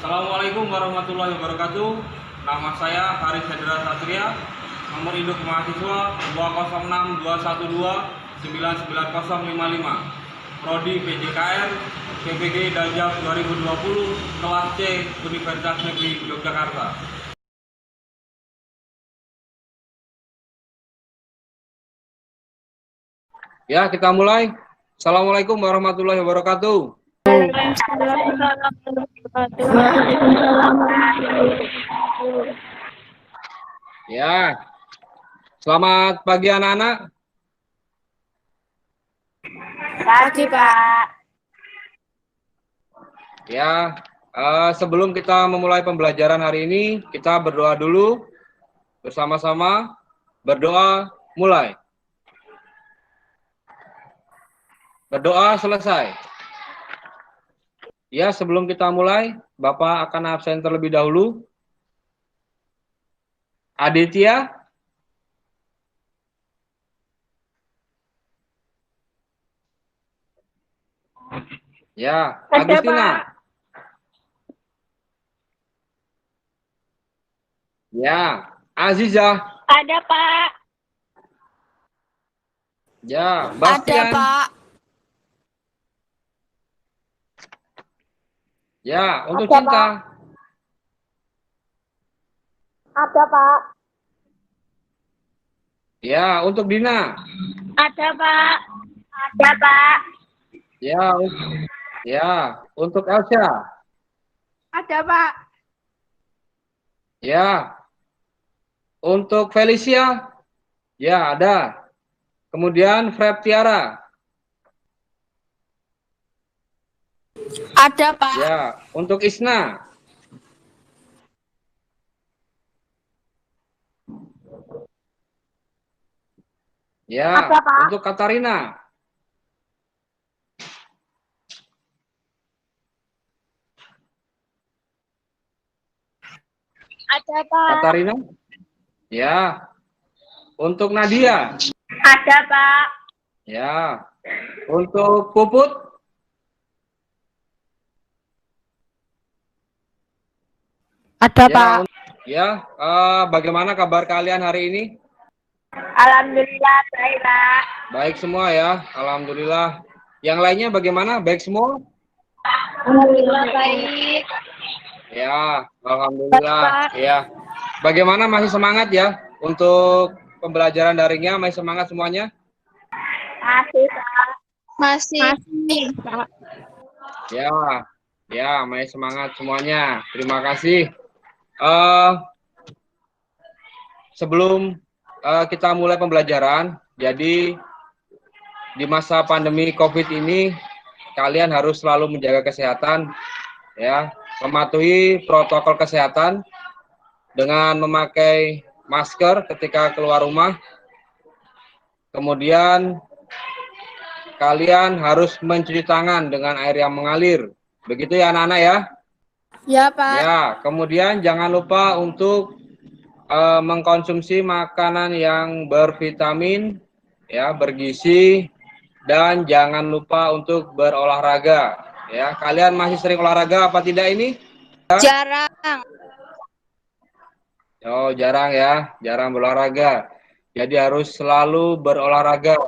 Assalamualaikum warahmatullahi wabarakatuh. Nama saya Haris Hendra Satria. Nomor induk mahasiswa 20621299055. Prodi PJKR PPG Daljab 2020 kelas C Universitas Negeri Yogyakarta. Ya, kita mulai. Assalamualaikum warahmatullahi wabarakatuh. Ya, selamat pagi anak-anak. Pagi, Pak. Ya, sebelum kita memulai pembelajaran hari ini, kita berdoa dulu bersama-sama. Berdoa mulai. Berdoa selesai. Ya, sebelum kita mulai, Bapak akan absen terlebih dahulu. Aditya. Ya, Agustina. Ya, Aziza. Ada, Pak. Ya, Bastian. Ada, Pak. Ya, untuk Ada, Cinta. Pak. Ada, Pak. Ya, untuk Dina. Ada, Pak. Ada, Pak. Ya, untuk Elsa. Ada, Pak. Ya, untuk Felicia. Ya, ada. Kemudian Fred Tiara. Ada, Pak. Ya, untuk Isna. Ya, Ada, Pak. untuk Katarina. Ada, Pak. Katarina. Ya, untuk Nadia. Ada, Pak. Ya, untuk Puput. Ada, Ya, Pak. Ya, bagaimana kabar kalian hari ini? Alhamdulillah, baik, Pak. Baik semua ya, alhamdulillah. Yang lainnya bagaimana? Baik semua? Alhamdulillah, baik. Ya, alhamdulillah. Baik, Pak. Ya. Bagaimana, masih semangat ya untuk pembelajaran daringnya? Masih semangat semuanya? Masih, Pak. Masih, Pak. Ya, masih semangat semuanya. Terima kasih. Sebelum kita mulai pembelajaran, jadi di masa pandemi COVID ini kalian harus selalu menjaga kesehatan, ya, mematuhi protokol kesehatan dengan memakai masker ketika keluar rumah. Kemudian kalian harus mencuci tangan dengan air yang mengalir. Begitu ya anak-anak ya? Ya, Pak. Ya, kemudian jangan lupa untuk mengkonsumsi makanan yang bervitamin, ya, bergizi, dan jangan lupa untuk berolahraga. Ya, kalian masih sering olahraga apa tidak ini? Jarang. Oh, jarang ya, jarang berolahraga. Jadi harus selalu berolahraga.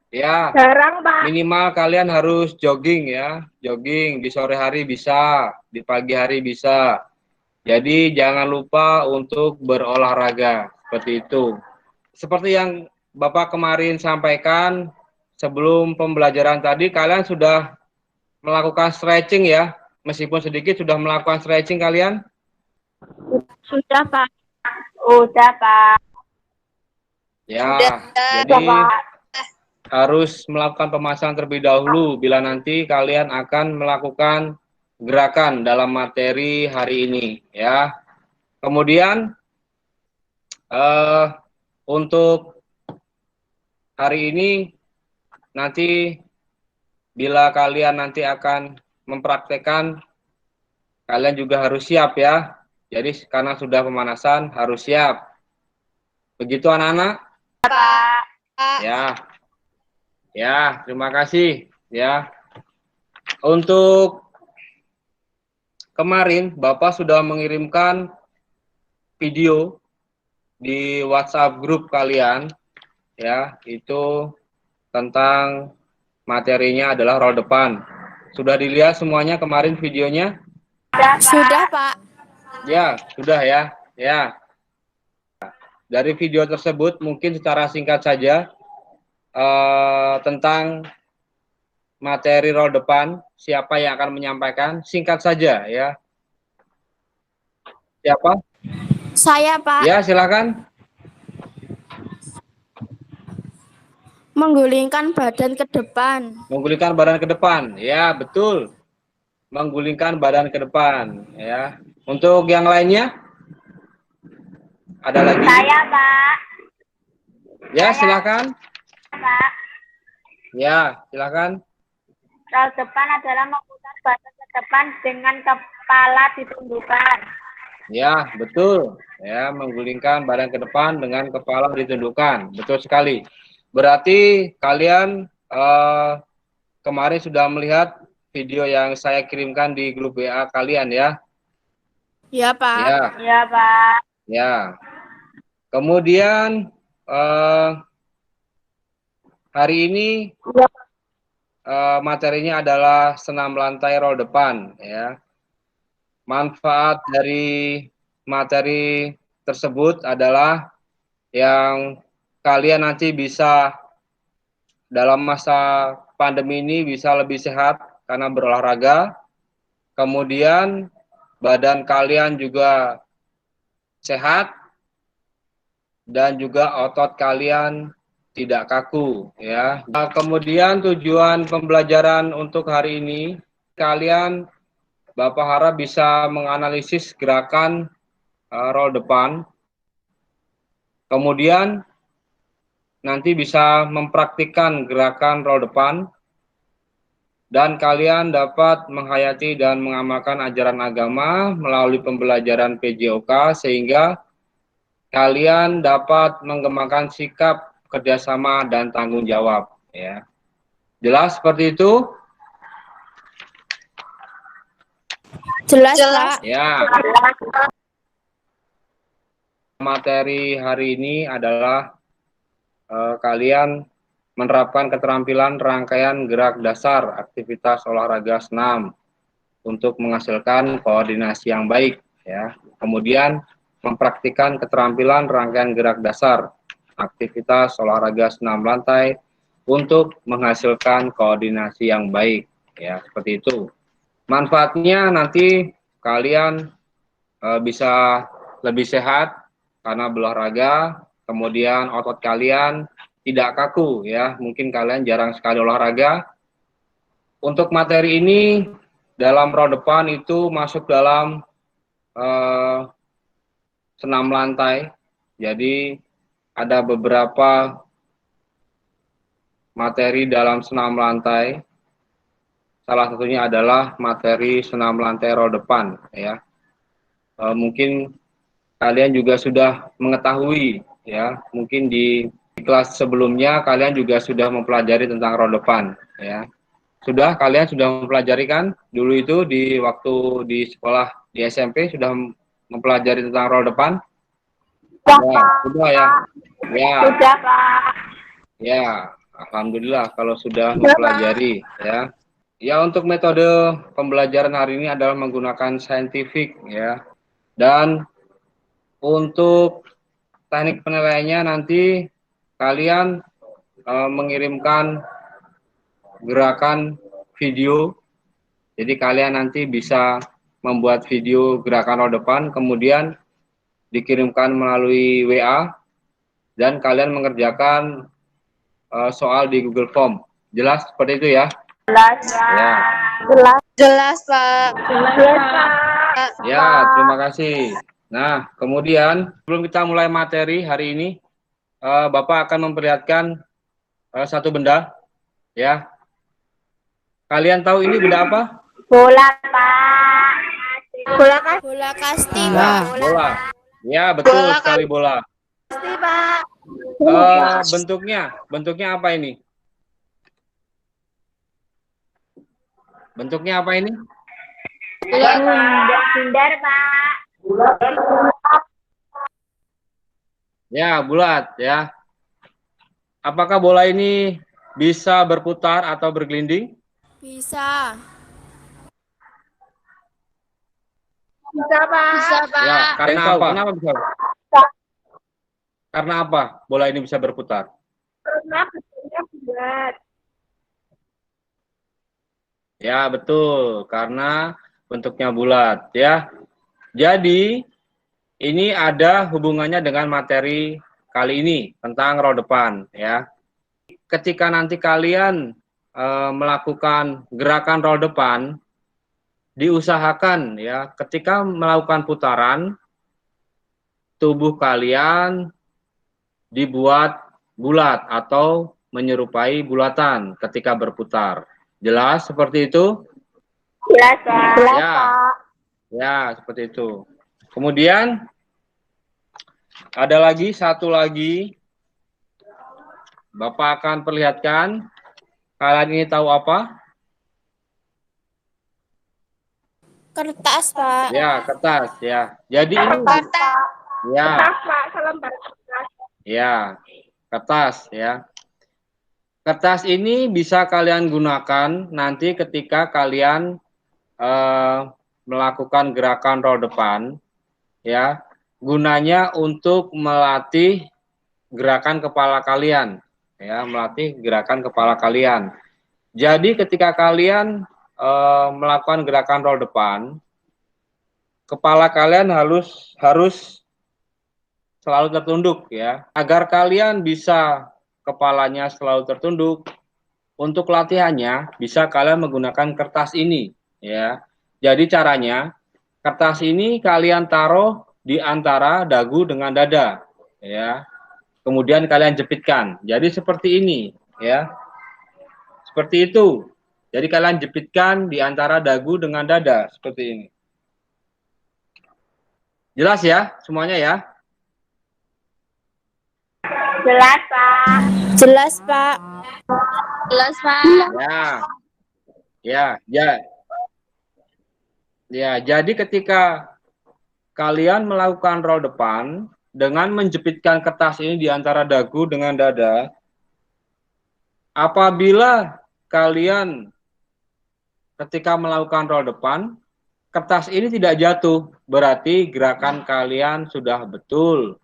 Ya, Jarang, Pak. minimal kalian harus jogging ya, jogging di sore hari bisa, di pagi hari bisa. Jadi jangan lupa untuk berolahraga seperti itu. Seperti yang Bapak kemarin sampaikan sebelum pembelajaran tadi, kalian sudah melakukan stretching ya, meskipun sedikit sudah melakukan stretching kalian. Sudah, Pak. Sudah, Pak. Ya, jadi Sudah, Pak. harus melakukan pemasangan terlebih dahulu bila nanti kalian akan melakukan gerakan dalam materi hari ini ya. Kemudian untuk hari ini nanti bila kalian nanti akan mempraktekkan, kalian juga harus siap ya. Jadi karena sudah pemanasan harus siap. Begitu anak-anak? Pak. Ya, terima kasih ya. Untuk kemarin Bapak sudah mengirimkan video di WhatsApp grup kalian, ya, itu tentang materinya adalah roda depan. Sudah dilihat semuanya kemarin videonya? Sudah, Pak. Ya, sudah ya. Ya. Dari video tersebut mungkin secara singkat saja tentang materi roda depan, siapa yang akan menyampaikan? Singkat saja ya. Siapa? Saya, Pak. Ya, silakan. Menggulingkan badan ke depan. Menggulingkan badan ke depan. Ya, betul. Menggulingkan badan ke depan ya. Untuk yang lainnya? Ada lagi? Saya, Pak. Ya, silakan. Pak. Ya, silakan. Roda depan adalah memutar badan ke depan dengan kepala ditundukkan. Ya, betul. Ya, menggulingkan badan ke depan dengan kepala ditundukkan. Betul sekali. Berarti kalian kemarin sudah melihat video yang saya kirimkan di grup WA kalian ya? Ya, Pak. Ya. Ya, Pak. Ya. Kemudian hari ini materinya adalah senam lantai roll depan ya. Manfaat dari materi tersebut adalah yang kalian nanti bisa dalam masa pandemi ini bisa lebih sehat karena berolahraga. Kemudian badan kalian juga sehat dan juga otot kalian tidak kaku ya. Nah, kemudian tujuan pembelajaran untuk hari ini kalian Bapak harap bisa menganalisis gerakan roll depan. Kemudian nanti bisa mempraktikkan gerakan roll depan dan kalian dapat menghayati dan mengamalkan ajaran agama melalui pembelajaran PJOK sehingga kalian dapat mengembangkan sikap kerjasama dan tanggung jawab ya. Jelas seperti itu? Jelas, Pak. Ya. Materi hari ini adalah kalian menerapkan keterampilan rangkaian gerak dasar aktivitas olahraga senam untuk menghasilkan koordinasi yang baik ya. Kemudian mempraktikkan keterampilan rangkaian gerak dasar aktivitas olahraga senam lantai untuk menghasilkan koordinasi yang baik ya, seperti itu. Manfaatnya nanti kalian bisa lebih sehat karena berolahraga, kemudian otot kalian tidak kaku ya, mungkin kalian jarang sekali olahraga. Untuk materi ini dalam row depan itu masuk dalam senam lantai, jadi ada beberapa materi dalam senam lantai. Salah satunya adalah materi senam lantai row depan ya. Mungkin kalian juga sudah mengetahui ya, mungkin di kelas sebelumnya kalian juga sudah mempelajari tentang row depan ya. Kalian sudah mempelajari kan dulu itu di waktu di sekolah di SMP sudah mempelajari tentang row depan? Ya, sudah ya. Ya. Sudah, Pak. Ya, alhamdulillah kalau sudah mempelajari ya. Ya, untuk metode pembelajaran hari ini adalah menggunakan saintifik ya. Dan untuk teknik penilaiannya nanti kalian mengirimkan gerakan video. Jadi kalian nanti bisa membuat video gerakan roda depan, kemudian dikirimkan melalui WA dan kalian mengerjakan soal di Google Form. Jelas seperti itu ya? Jelas, Pak. Ya. Jelas, Pak. Jelas, Pak. Ya, terima kasih. Nah, kemudian sebelum kita mulai materi hari ini, Bapak akan memperlihatkan satu benda, ya. Kalian tahu ini benda apa? Bola, Pak. Bola kasti, Pak. Bola. Ya, betul Bola sekali bola. Kasti, Pak. Bentuknya apa ini? Bentuknya apa ini? Bunda. Bundar, Pak. Ya, bulat ya. Apakah bola ini bisa berputar atau bergelinding? Bisa. Bisa, Pak. Bisa, Pak. Ya, karena apa? Kenapa bisa? Karena apa bola ini bisa berputar? Karena bentuknya bulat. Ya, betul. Karena bentuknya bulat ya. Jadi, ini ada hubungannya dengan materi kali ini tentang roda depan ya. Ketika nanti kalian melakukan gerakan roda depan, diusahakan ya ketika melakukan putaran tubuh kalian dibuat bulat atau menyerupai bulatan ketika berputar. Jelas seperti itu? Jelas, Pak. Jelas, Ya. Pak. Ya, seperti itu. Kemudian ada lagi satu lagi. Bapak akan perlihatkan. Kalian ini tahu apa? Kertas, Pak. Ya, kertas ya. Jadi ini Kertas, ya, Pak. Selembar kertas. ya, kertas ya. Kertas ini bisa kalian gunakan nanti ketika kalian melakukan gerakan roll depan ya. Gunanya untuk melatih gerakan kepala kalian ya, melatih gerakan kepala kalian. Jadi ketika kalian melakukan gerakan roll depan, kepala kalian harus selalu tertunduk ya. Agar kalian bisa kepalanya selalu tertunduk, untuk latihannya bisa kalian menggunakan kertas ini ya. Jadi caranya kertas ini kalian taruh di antara dagu dengan dada ya. Kemudian kalian jepitkan. Jadi seperti ini ya. Seperti itu. Jadi kalian jepitkan di antara dagu dengan dada seperti ini. Jelas ya semuanya ya? Jelas, Pak. Jelas, Pak. Jelas, Pak. Ya. Ya, ya. Ya, jadi ketika kalian melakukan roll depan dengan menjepitkan kertas ini di antara dagu dengan dada, apabila kalian ketika melakukan roll depan, kertas ini tidak jatuh, berarti gerakan kalian sudah betul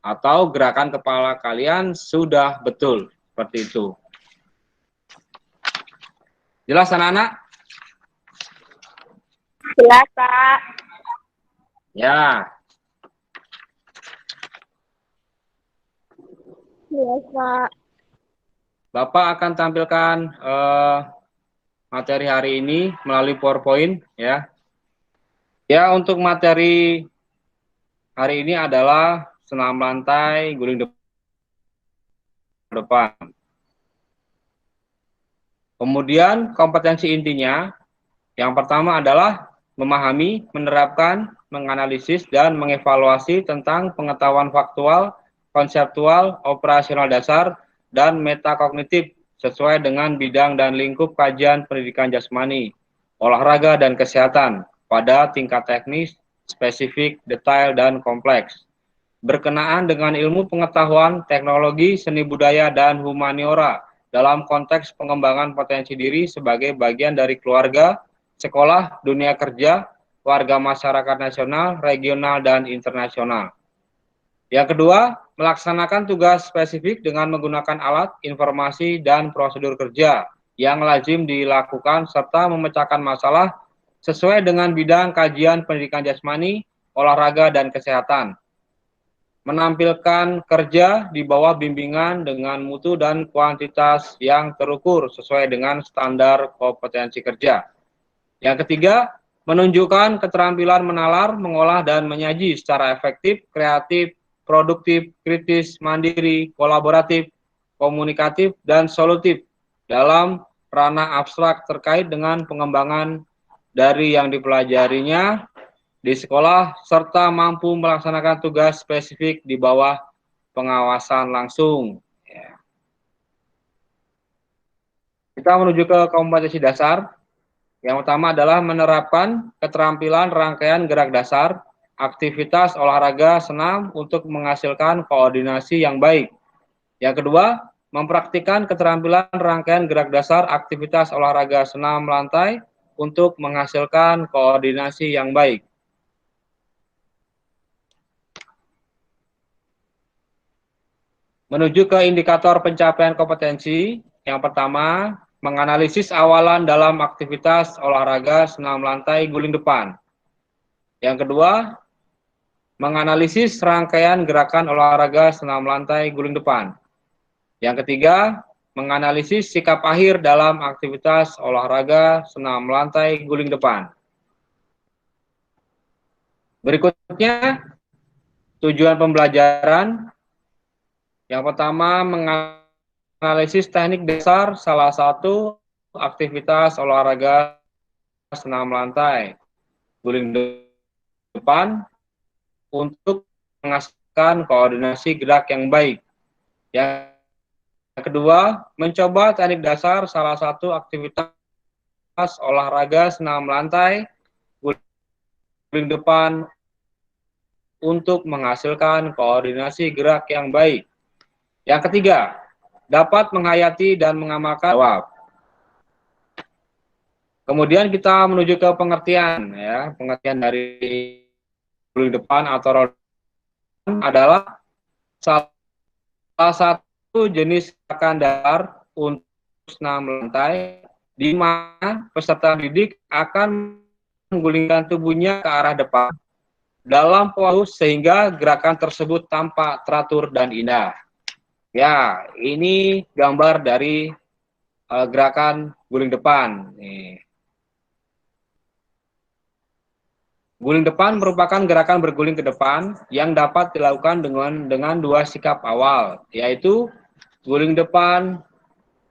atau gerakan kepala kalian sudah betul. Seperti itu. Jelas anak-anak? Jelas, Pak. Ya. Jelas, Pak. Bapak akan tampilkan materi hari ini melalui PowerPoint ya. Ya, untuk materi hari ini adalah senam lantai guling depan. Kemudian kompetensi intinya yang pertama adalah memahami, menerapkan, menganalisis, dan mengevaluasi tentang pengetahuan faktual, konseptual, operasional dasar, dan metakognitif sesuai dengan bidang dan lingkup kajian pendidikan jasmani, olahraga, dan kesehatan pada tingkat teknis, spesifik, detail, dan kompleks. Berkenaan dengan ilmu pengetahuan, teknologi, seni budaya, dan humaniora dalam konteks pengembangan potensi diri sebagai bagian dari keluarga, sekolah, dunia kerja, warga masyarakat nasional, regional, dan internasional. Yang kedua, melaksanakan tugas spesifik dengan menggunakan alat, informasi, dan prosedur kerja yang lazim dilakukan serta memecahkan masalah sesuai dengan bidang kajian pendidikan jasmani, olahraga, dan kesehatan. Menampilkan kerja di bawah bimbingan dengan mutu dan kuantitas yang terukur sesuai dengan standar kompetensi kerja. Yang ketiga, menunjukkan keterampilan menalar, mengolah, dan menyaji secara efektif, kreatif, produktif, kritis, mandiri, kolaboratif, komunikatif, dan solutif dalam ranah abstrak terkait dengan pengembangan dari yang dipelajarinya di sekolah, serta mampu melaksanakan tugas spesifik di bawah pengawasan langsung. Kita menuju ke kompetensi dasar. Yang pertama adalah menerapkan keterampilan rangkaian gerak dasar, aktivitas olahraga senam untuk menghasilkan koordinasi yang baik. Yang kedua, mempraktikkan keterampilan rangkaian gerak dasar, aktivitas olahraga senam lantai untuk menghasilkan koordinasi yang baik. Menuju ke indikator pencapaian kompetensi, yang pertama, menganalisis awalan dalam aktivitas olahraga senam lantai guling depan. Yang kedua, menganalisis rangkaian gerakan olahraga senam lantai guling depan. Yang ketiga, menganalisis sikap akhir dalam aktivitas olahraga senam lantai guling depan. Berikutnya, tujuan pembelajaran. Yang pertama, menganalisis teknik dasar salah satu aktivitas olahraga senam lantai guling depan untuk menghasilkan koordinasi gerak yang baik. Yang kedua, mencoba teknik dasar salah satu aktivitas olahraga senam lantai guling depan untuk menghasilkan koordinasi gerak yang baik. Yang ketiga, dapat menghayati dan mengamalkan jawab. Kemudian kita menuju ke pengertian, ya. Pengertian dari guling depan atau roll adalah salah satu jenis gerakan dasar untuk senam lantai di mana peserta didik akan menggulingkan tubuhnya ke arah depan dalam pose sehingga gerakan tersebut tampak teratur dan indah. Ya, ini gambar dari gerakan guling depan. Nih. Guling depan merupakan gerakan berguling ke depan yang dapat dilakukan dengan dua sikap awal, yaitu guling depan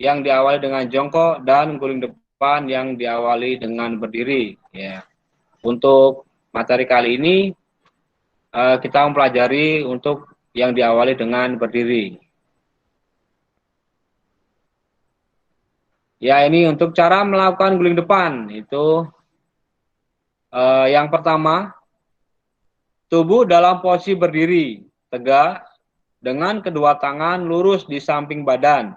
yang diawali dengan jongkok dan guling depan yang diawali dengan berdiri. Ya. Untuk materi kali ini kita mempelajari untuk yang diawali dengan berdiri. Ya, ini untuk cara melakukan guling depan. Itu yang pertama, tubuh dalam posisi berdiri, tegak, dengan kedua tangan lurus di samping badan.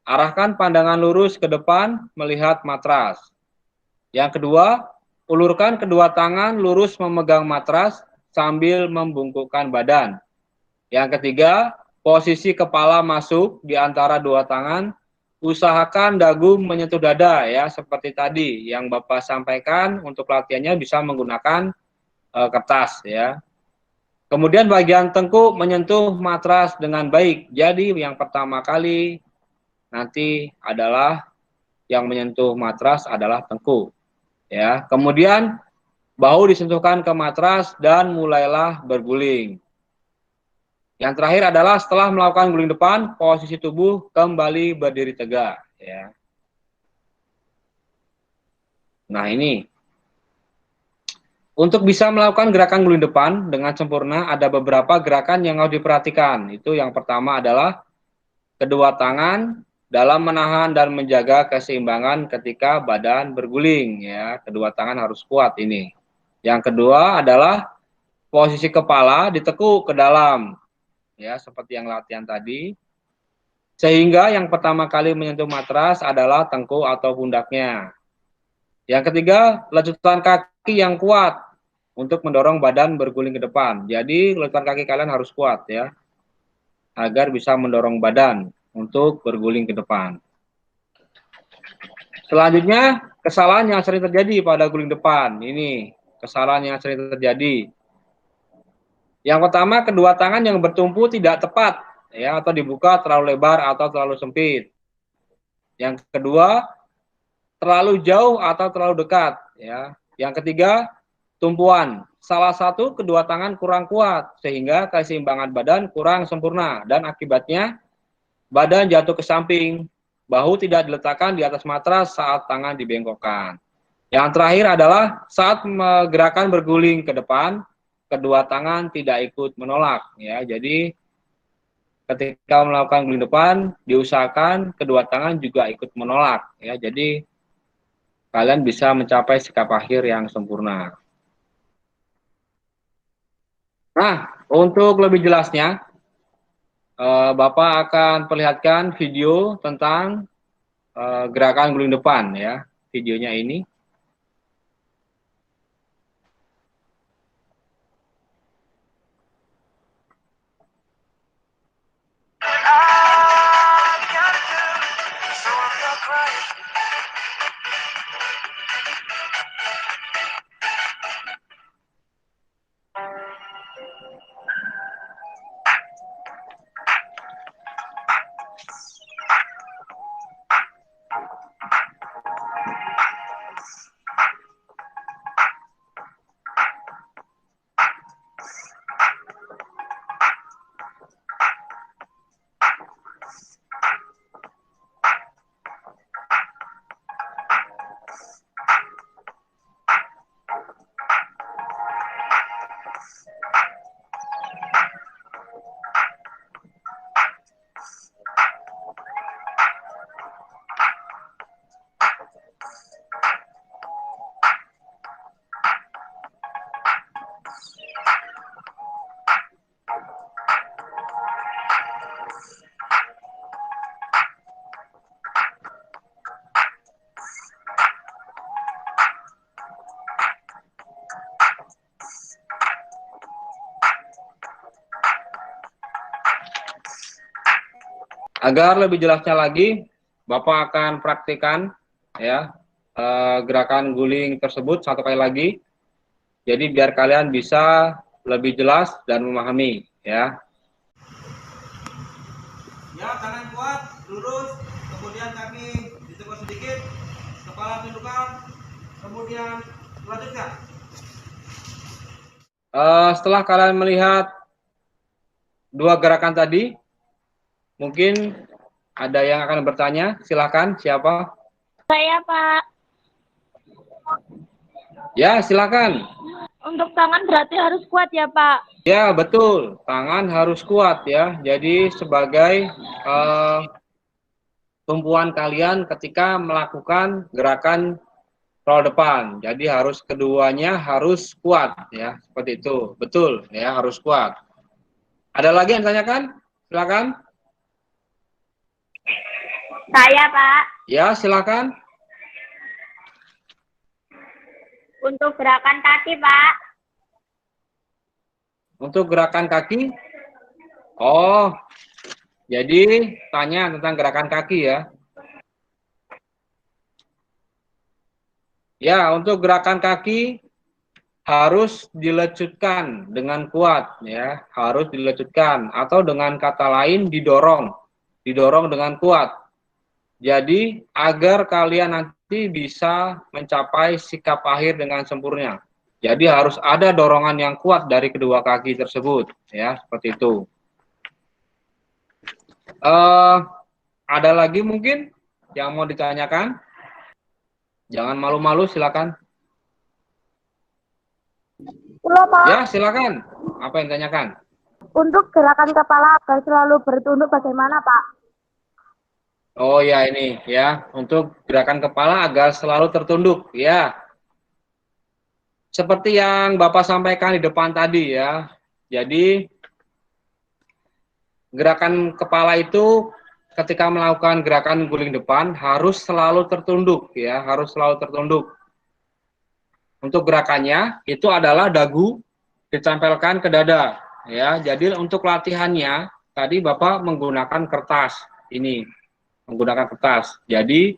Arahkan pandangan lurus ke depan melihat matras. Yang kedua, ulurkan kedua tangan lurus memegang matras sambil membungkukkan badan. Yang ketiga, posisi kepala masuk di antara dua tangan. Usahakan dagu menyentuh dada, ya, seperti tadi yang Bapak sampaikan. Untuk latihannya bisa menggunakan kertas, ya. Kemudian bagian tengkuk menyentuh matras dengan baik. Jadi yang pertama kali nanti adalah yang menyentuh matras adalah tengkuk, ya. Kemudian bahu disentuhkan ke matras dan mulailah berguling. Yang terakhir adalah setelah melakukan guling depan, posisi tubuh kembali berdiri tegak. Ya. Nah, ini. Untuk bisa melakukan gerakan guling depan dengan sempurna, ada beberapa gerakan yang harus diperhatikan. Itu yang pertama adalah kedua tangan dalam menahan dan menjaga keseimbangan ketika badan berguling. Ya. Kedua tangan harus kuat ini. Yang kedua adalah posisi kepala ditekuk ke dalam. Ya, seperti yang latihan tadi, sehingga yang pertama kali menyentuh matras adalah tengkuk atau pundaknya. Yang ketiga, lecutan kaki yang kuat untuk mendorong badan berguling ke depan. Jadi lecutan kaki kalian harus kuat, ya, agar bisa mendorong badan untuk berguling ke depan. Selanjutnya, kesalahan yang sering terjadi pada guling depan. Ini kesalahan yang sering terjadi. Yang pertama, kedua tangan yang bertumpu tidak tepat, ya, atau dibuka terlalu lebar atau terlalu sempit. Yang kedua, terlalu jauh atau terlalu dekat, ya. Yang ketiga, tumpuan. Salah satu kedua tangan kurang kuat sehingga keseimbangan badan kurang sempurna dan akibatnya badan jatuh ke samping, bahu tidak diletakkan di atas matras saat tangan dibengkokkan. Yang terakhir adalah saat gerakan berguling ke depan, kedua tangan tidak ikut menolak, ya. Jadi ketika melakukan guling depan diusahakan kedua tangan juga ikut menolak, ya. Jadi kalian bisa mencapai sikap akhir yang sempurna. Nah, untuk lebih jelasnya, Bapak akan perlihatkan video tentang gerakan guling depan ya, videonya ini. Agar lebih jelasnya lagi, Bapak akan praktikkan ya gerakan guling tersebut satu kali lagi. Jadi biar kalian bisa lebih jelas dan memahami ya. Ya, tangan kuat, lurus, kemudian kaki ditekuk sedikit, kepala tundukkan, kemudian lanjutkan. Setelah kalian melihat dua gerakan tadi, mungkin ada yang akan bertanya, silakan siapa? Saya, Pak. Ya, silakan. Untuk tangan berarti harus kuat ya, Pak? Ya, betul. Tangan harus kuat ya. Jadi sebagai tumpuan kalian ketika melakukan gerakan roll depan. Jadi harus keduanya harus kuat ya, seperti itu. Betul ya, harus kuat. Ada lagi yang tanyakan? Silakan. Saya, Pak. Ya, silakan. Untuk gerakan kaki, Pak. Untuk gerakan kaki. Oh, jadi tanya tentang gerakan kaki ya. Ya, untuk gerakan kaki harus dilecutkan dengan kuat ya, harus dilecutkan atau dengan kata lain didorong dengan kuat. Jadi agar kalian nanti bisa mencapai sikap akhir dengan sempurna. Jadi harus ada dorongan yang kuat dari kedua kaki tersebut ya, seperti itu. Ada lagi mungkin yang mau ditanyakan? Jangan malu-malu, silakan. Halo, Pak. Ya, silakan. Apa yang ditanyakan? Untuk gerakan kepala agar selalu bertunduk bagaimana, Pak? Oh ya, ini ya, untuk gerakan kepala agar selalu tertunduk ya. Seperti yang Bapak sampaikan di depan tadi ya. Jadi gerakan kepala itu ketika melakukan gerakan guling depan harus selalu tertunduk ya, harus selalu tertunduk. Untuk gerakannya itu adalah dagu ditempelkan ke dada ya. Jadi untuk latihannya tadi Bapak menggunakan kertas ini. Menggunakan kertas. Jadi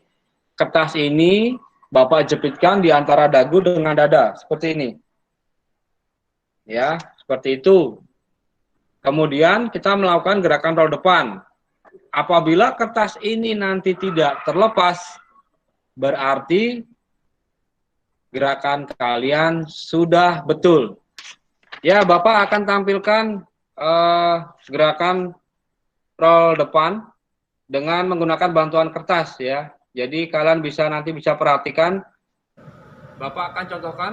kertas ini Bapak jepitkan di antara dagu dengan dada seperti ini. Ya, seperti itu. Kemudian kita melakukan gerakan roll depan. Apabila kertas ini nanti tidak terlepas, berarti gerakan kalian sudah betul. Ya, Bapak akan tampilkan gerakan roll depan dengan menggunakan bantuan kertas ya. Jadi kalian nanti bisa perhatikan. Bapak akan contohkan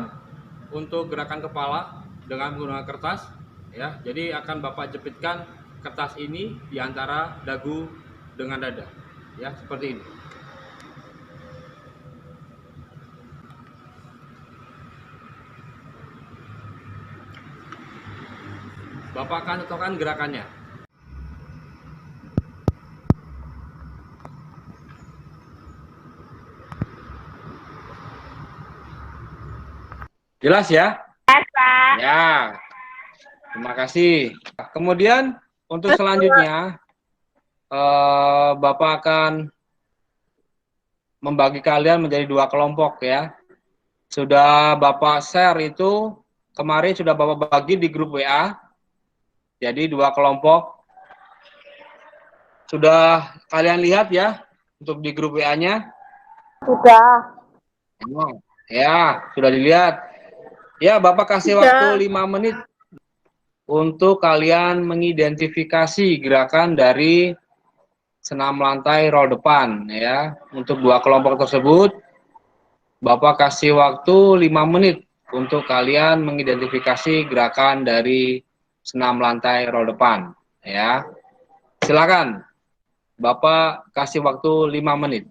untuk gerakan kepala dengan menggunakan kertas ya. Jadi akan Bapak jepitkan kertas ini di antara dagu dengan dada ya, seperti ini. Bapak akan contohkan gerakannya. Jelas ya? Yes, Pak. Ya, terima kasih. Kemudian untuk selanjutnya, Bapak akan membagi kalian menjadi 2 kelompok ya. Sudah Bapak share itu, kemarin sudah Bapak bagi di grup WA. Jadi 2 kelompok. Sudah kalian lihat ya untuk di grup WA-nya? Sudah. Ya, sudah dilihat. Ya, Bapak kasih waktu 5 menit untuk kalian mengidentifikasi gerakan dari senam lantai roll depan ya. Untuk 2 kelompok tersebut, Bapak kasih waktu 5 menit untuk kalian mengidentifikasi gerakan dari senam lantai roll depan ya. Silakan. Bapak kasih waktu 5 menit.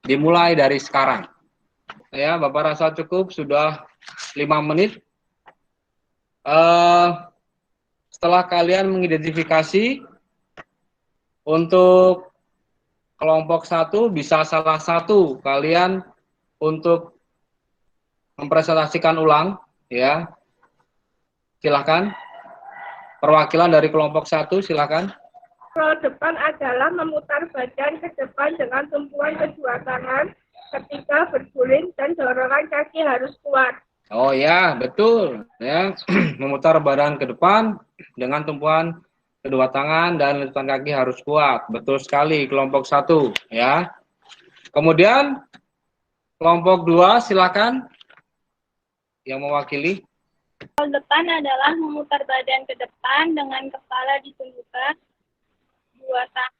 Dimulai dari sekarang. Ya, Bapak rasa cukup sudah 5 menit. Setelah kalian mengidentifikasi untuk kelompok 1 bisa salah satu kalian untuk mempresentasikan ulang ya. Silakan. Perwakilan dari kelompok 1 silakan. Roll depan adalah memutar badan ke depan dengan tumpuan kedua tangan ketika berguling dan dorongan kaki harus kuat. Oh ya, betul ya. Memutar badan ke depan dengan tumpuan kedua tangan dan liputan kaki harus kuat. Betul sekali kelompok 1 ya. Kemudian kelompok 2 silakan yang mewakili. Roll depan adalah memutar badan ke depan dengan kepala ditundukkan, dua tangan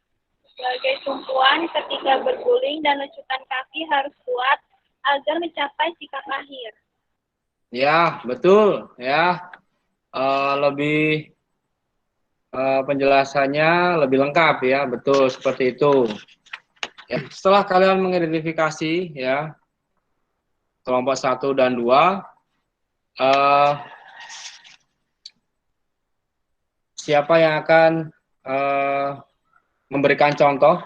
sebagai tumpuan ketika berguling dan lecutan kaki harus kuat agar mencapai sikap akhir. Ya, betul ya. Lebih penjelasannya lebih lengkap ya, betul seperti itu. Ya, setelah kalian mengidentifikasi ya kelompok 1 dan 2, siapa yang akan memberikan contoh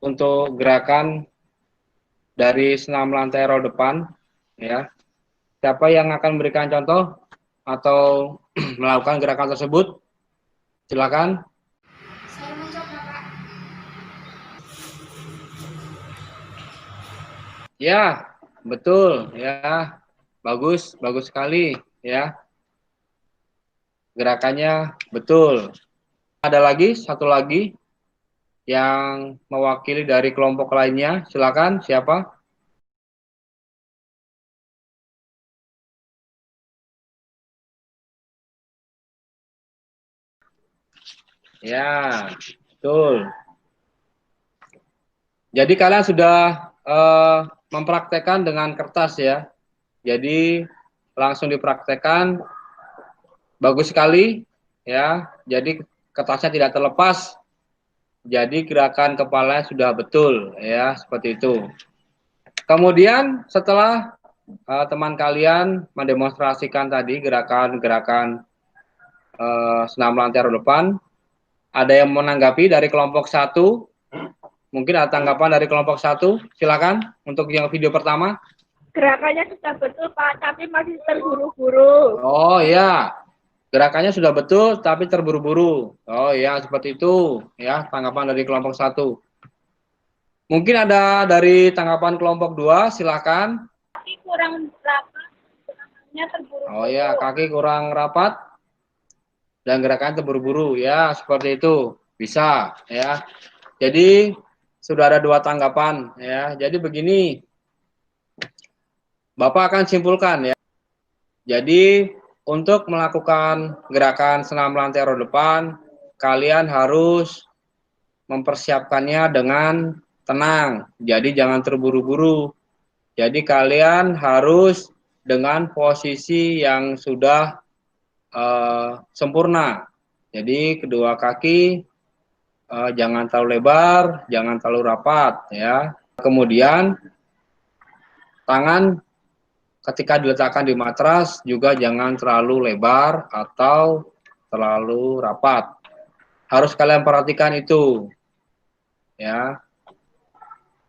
untuk gerakan dari senam lantai roll depan ya. Siapa yang akan memberikan contoh atau melakukan gerakan tersebut? Silakan. Saya mencoba, Pak. Ya, betul ya. Bagus, bagus sekali ya. Gerakannya betul. Ada lagi, satu lagi yang mewakili dari kelompok lainnya. Silakan, siapa? Ya, betul. Jadi kalian sudah mempraktekkan dengan kertas ya. Jadi langsung dipraktekkan. Bagus sekali ya. Jadi kertasnya tidak terlepas. Jadi gerakan kepala sudah betul ya, seperti itu. Kemudian setelah teman kalian mendemonstrasikan tadi gerakan-gerakan senam lantai roll depan, ada yang menanggapi dari kelompok 1? Mungkin ada tanggapan dari kelompok 1? Silakan untuk yang video pertama. Gerakannya sudah betul, Pak, tapi masih terburu-buru. Oh ya, gerakannya sudah betul tapi terburu-buru. Oh ya, seperti itu ya tanggapan dari kelompok 1. Mungkin ada dari tanggapan kelompok 2, silakan. Kaki kurang rapat, gerakannya terburu-buru. Oh ya, kaki kurang rapat dan gerakan terburu-buru ya, seperti itu. Bisa ya. Jadi sudah ada 2 tanggapan ya. Jadi begini, Bapak akan simpulkan ya. Jadi untuk melakukan gerakan senam lantai roll depan, kalian harus mempersiapkannya dengan tenang. Jadi jangan terburu-buru. Jadi kalian harus dengan posisi yang sudah sempurna. Jadi kedua kaki jangan terlalu lebar, jangan terlalu rapat ya. Kemudian tangan ketika diletakkan di matras juga jangan terlalu lebar atau selalu rapat. Harus kalian perhatikan itu, ya.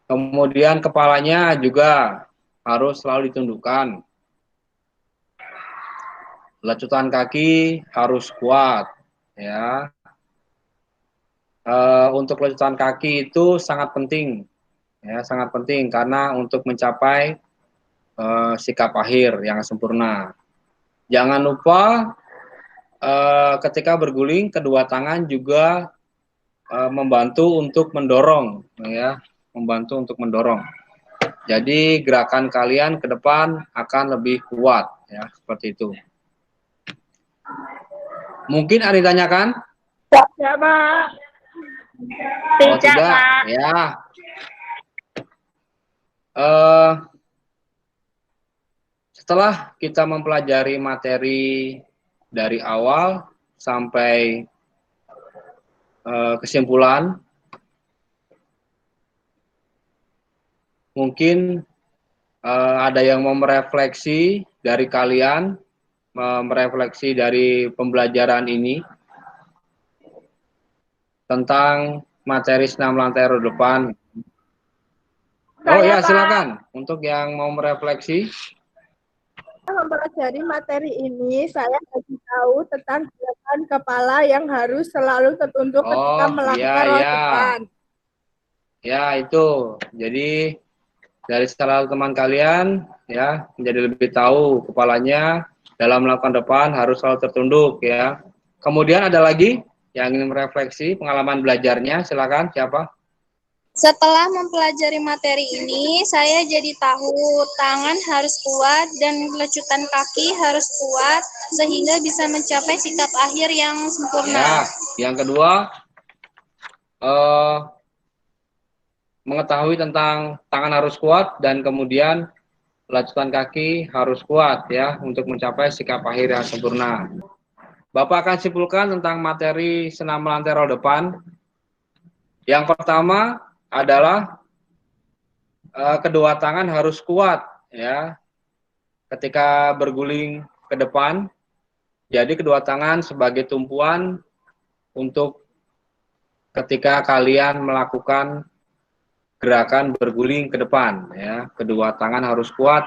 Kemudian kepalanya juga harus selalu ditundukkan. Lecutan kaki harus kuat, ya. Untuk lecutan kaki itu sangat penting, ya, sangat penting karena untuk mencapai sikap akhir yang sempurna. Jangan lupa ketika berguling kedua tangan juga membantu untuk mendorong, ya, membantu untuk mendorong. Jadi gerakan kalian ke depan akan lebih kuat, ya, seperti itu. Mungkin ada ditanyakan? Ya, Pak. Oh, tidak, Pak. ya. Setelah kita mempelajari materi dari awal sampai kesimpulan, mungkin ada yang mau merefleksi dari kalian, merefleksi dari pembelajaran ini tentang materi senam lantai roda depan. Oh ya, silakan untuk yang mau merefleksi. Mempelajari materi ini, saya jadi tahu tentang gerakan kepala yang harus selalu tertunduk ketika melakukan roll depan. Ya, itu. Jadi dari salah teman kalian, ya, menjadi lebih tahu kepalanya dalam melakukan depan harus selalu tertunduk, ya. Kemudian ada lagi yang ingin merefleksi pengalaman belajarnya, silakan, siapa? Setelah mempelajari materi ini, saya jadi tahu tangan harus kuat dan lecutan kaki harus kuat sehingga bisa mencapai sikap akhir yang sempurna. Ya, yang kedua, mengetahui tentang tangan harus kuat dan kemudian lecutan kaki harus kuat, ya, untuk mencapai sikap akhir yang sempurna. Bapak akan simpulkan tentang materi senam lantai roda depan. Yang pertama adalah kedua tangan harus kuat, ya, ketika berguling ke depan. Jadi kedua tangan sebagai tumpuan untuk ketika kalian melakukan gerakan berguling ke depan, ya. Kedua tangan harus kuat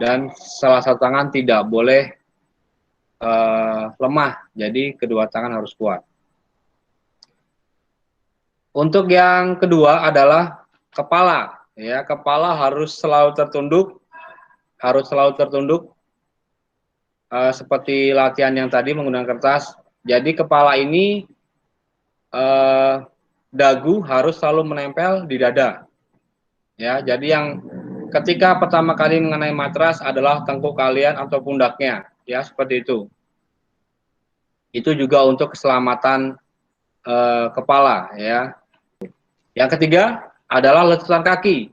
dan salah satu tangan tidak boleh lemah. Jadi kedua tangan harus kuat. Untuk yang kedua adalah kepala, ya. Kepala harus selalu tertunduk, seperti latihan yang tadi menggunakan kertas. Jadi kepala ini dagu harus selalu menempel di dada, ya. Jadi yang ketika pertama kali mengenai matras adalah tengkuk kalian atau pundaknya, ya, seperti itu. Itu juga untuk keselamatan kepala, ya. Yang ketiga adalah lecutan kaki.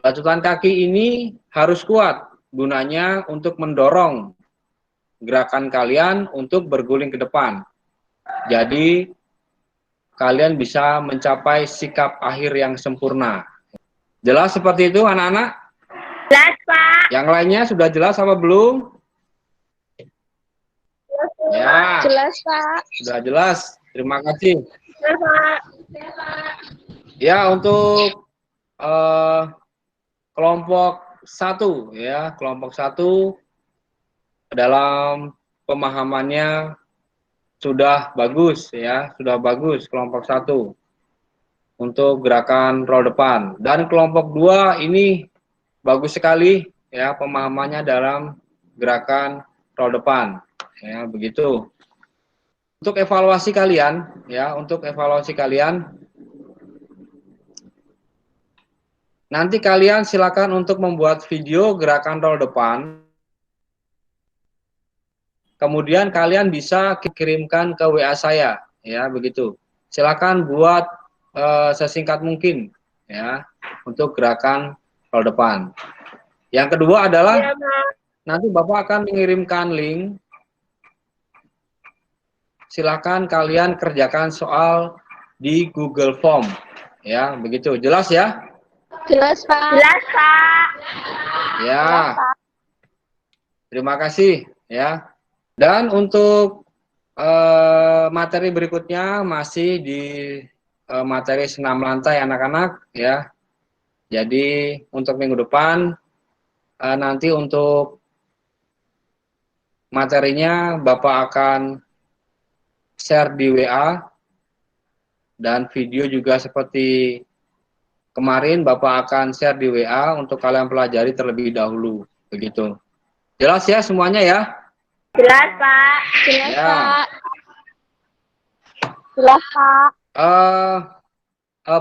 Lecutan kaki ini harus kuat, gunanya untuk mendorong gerakan kalian untuk berguling ke depan. Jadi kalian bisa mencapai sikap akhir yang sempurna. Jelas seperti itu anak-anak? Jelas, Pak. Yang lainnya sudah jelas apa belum? Ya. Jelas, Pak. Sudah jelas. Terima kasih. Jelas, Pak. Ya, untuk kelompok 1, ya, kelompok 1 dalam pemahamannya sudah bagus, ya, sudah bagus kelompok 1 untuk gerakan roll depan. Dan kelompok 2 ini bagus sekali, ya, pemahamannya dalam gerakan roll depan, ya, begitu. Untuk evaluasi kalian, ya, untuk evaluasi kalian, nanti kalian silakan untuk membuat video gerakan roll depan. Kemudian kalian bisa kirimkan ke WA saya, ya, begitu. Silakan buat sesingkat mungkin, ya, untuk gerakan roll depan. Yang kedua adalah nanti Bapak akan mengirimkan link. Silakan kalian kerjakan soal di Google Form, ya, begitu. Jelas ya? Jelas, Pak. Jelas, Pak. Ya. Terima kasih, ya. Dan untuk Materi berikutnya masih di materi senam lantai anak-anak ya. Jadi untuk minggu depan nanti untuk materinya Bapak akan share di WA dan video juga seperti kemarin Bapak akan share di WA untuk kalian pelajari terlebih dahulu. Begitu. Jelas ya semuanya ya? Jelas, Pak. Jelas, Ya. Pak. Jelas, Pak.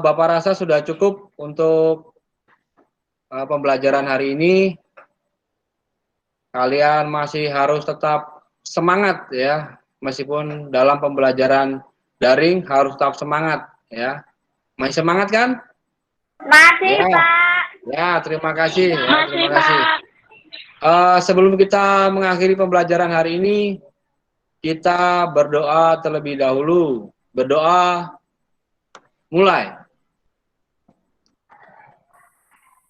Bapak rasa sudah cukup untuk pembelajaran hari ini. Kalian masih harus tetap semangat ya, meskipun dalam pembelajaran daring harus tetap semangat ya. Masih semangat kan? Masih, Ya. Pak. Ya, terima kasih. Ya, Masih, terima kasih. Pak. Sebelum kita mengakhiri pembelajaran hari ini, kita berdoa terlebih dahulu. Berdoa mulai.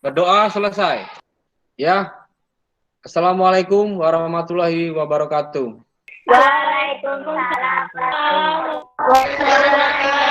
Berdoa selesai. Ya. Assalamualaikum warahmatullahi wabarakatuh. Waalaikumsalam. Waalaikumsalam.